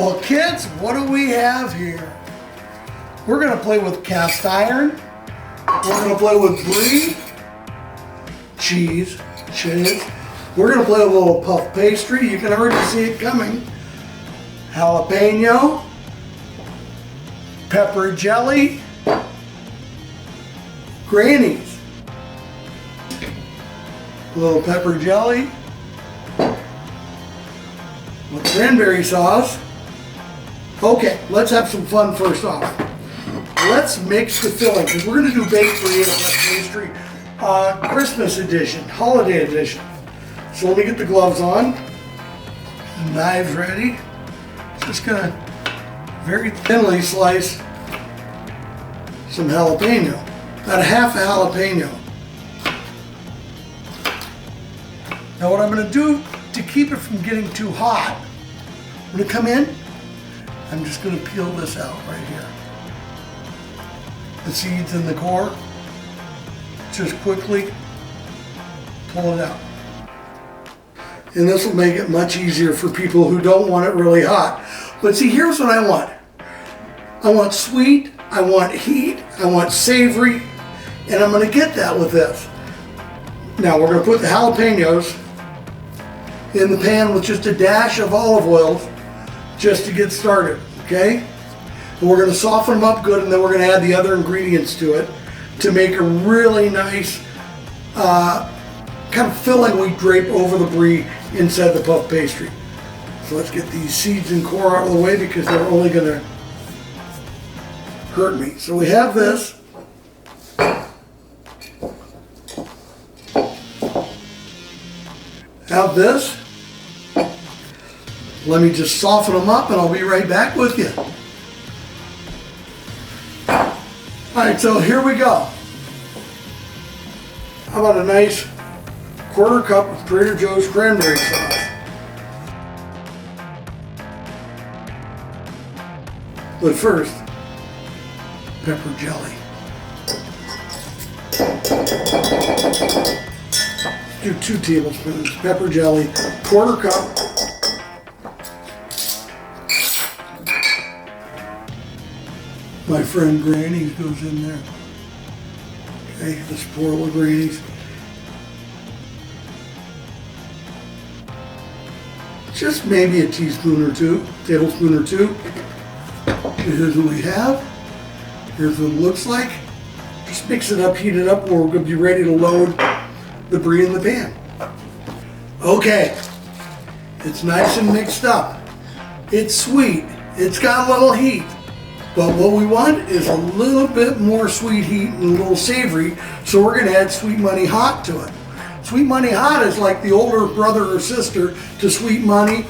Well, kids, what do we have here? We're gonna play with cast iron. We're gonna play with brie, cheese. We're gonna play with a little puff pastry. You can already see it coming. Jalapeno, pepper jelly, Granny's. A little pepper jelly, with cranberry sauce. Okay, let's have some fun first off. Let's mix the filling, because we're going to do baked brie and puff pastry, Christmas edition, holiday edition. So let me get the gloves on, the knives ready. Just going to very thinly slice some jalapeno, about half a jalapeno. Now what I'm going to do to keep it from getting too hot, I'm going to come in, I'm just going to peel this out right here. The seeds and the core, just quickly pull it out. And this will make it much easier for people who don't want it really hot. But see, here's what I want. I want sweet, I want heat, I want savory, and I'm going to get that with this. Now we're going to put the jalapenos in the pan with just a dash of olive oil just to get started, okay? And we're going to soften them up good, and then we're going to add the other ingredients to it to make a really nice kind of filling we drape over the brie inside the puff pastry. So let's get these seeds and core out of the way because they're only going to hurt me. So we have this. Have this. Let me just soften them up and I'll be right back with you. Alright, so here we go. How about a nice 1/4 cup of Trader Joe's cranberry sauce. But first, pepper jelly. Do 2 tablespoons pepper jelly, 1/4 cup. My friend Granny's goes in there. Okay, let's pour a little Granny's. Just maybe a teaspoon or 2, tablespoon or 2. Here's what we have. Here's what it looks like. Just mix it up, heat it up, or we're going to be ready to load the brie in the pan. Okay, it's nice and mixed up. It's sweet. It's got a little heat. But what we want is a little bit more sweet heat and a little savory, so we're going to add Sweet Money Hot to it. Sweet Money Hot is like the older brother or sister to Sweet Money,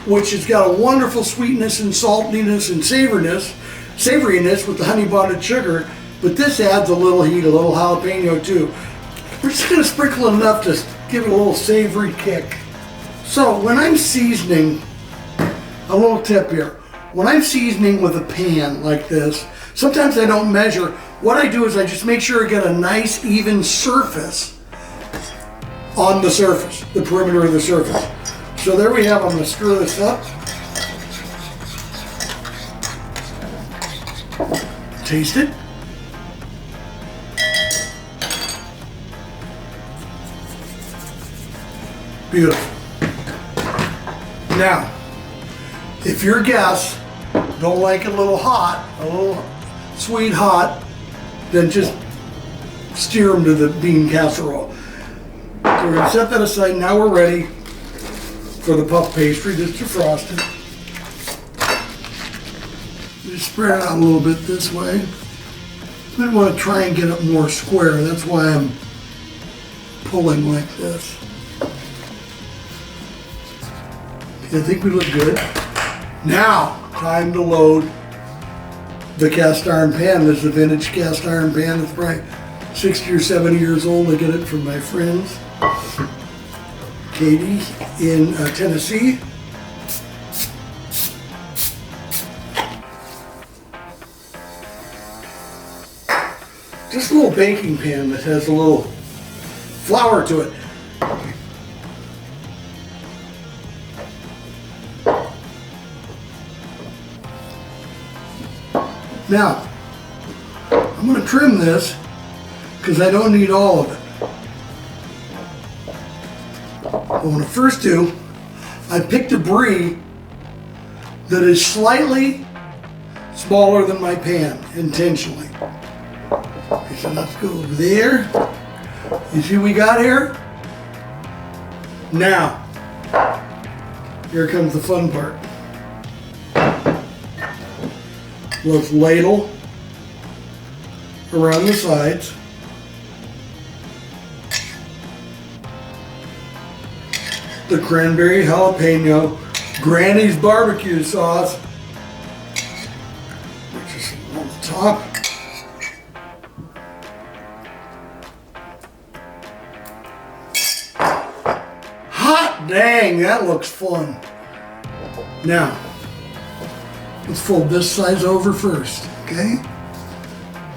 which has got a wonderful sweetness and saltiness and savoriness with the honey bonded sugar, but this adds a little heat, a little jalapeno too. We're just going to sprinkle enough to give it a little savory kick. So when I'm seasoning, a little tip here. When I'm seasoning with a pan like this, sometimes I don't measure. What I do is I just make sure I get a nice even surface on the surface, the perimeter of the surface. So there we have, I'm going to stir this up. Taste it. Beautiful. Now, if your guests don't like it a little hot, a little sweet hot, then just steer them to the bean casserole. So we're going to set that aside. Now we're ready for the puff pastry just defrosted. Just spread it out a little bit this way. I want to try and get it more square. That's why I'm pulling like this. I think we look good. Now, time to load the cast iron pan. This is a vintage cast iron pan. It's probably 60 or 70 years old. I get it from my friends, Katie in Tennessee. Just a little baking pan that has a little flour to it. Now, I'm going to trim this because I don't need all of it. What I'm going to first do, I picked a Brie that is slightly smaller than my pan, intentionally. Okay, so let's go over there. You see what we got here? Now, here comes the fun part. Let's ladle around the sides. The cranberry jalapeno Granny's barbecue sauce, which is on the top. Hot dang, that looks fun. Now, let's fold this side over first, okay?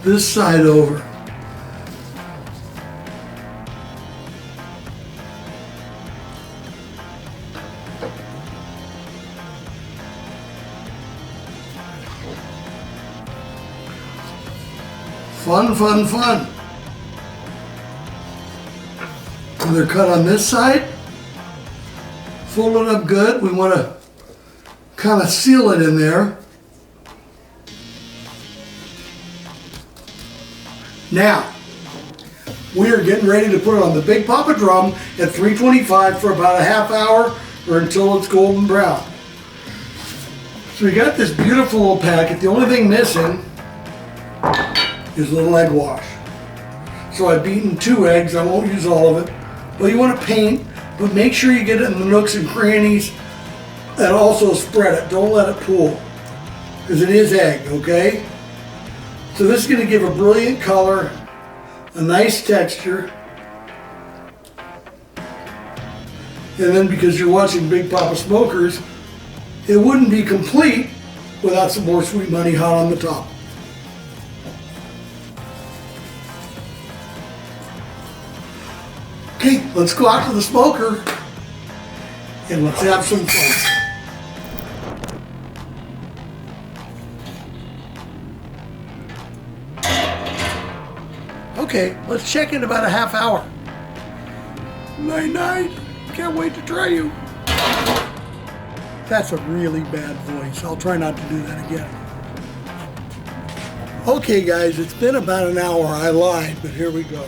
This side over. Fun, fun, fun. And they're cut on this side. Fold it up good. We want to kind of seal it in there. Now, we are getting ready to put it on the Big Papa drum at 325 for about a half hour or until it's golden brown. So we got this beautiful little packet. The only thing missing is a little egg wash. So I've beaten 2 eggs. I won't use all of it. But you want to paint, but make sure you get it in the nooks and crannies and also spread it. Don't let it pool because it is egg, okay? So this is going to give a brilliant color, a nice texture. And then because you're watching Big Papa Smokers, it wouldn't be complete without some more Sweet Money hot on the top. Okay, let's go out to the smoker and let's have some fun. Okay, let's check in about a half hour. Night night. Can't wait to try you. That's a really bad voice. I'll try not to do that again. Okay guys, it's been about an hour. I lied, but here we go.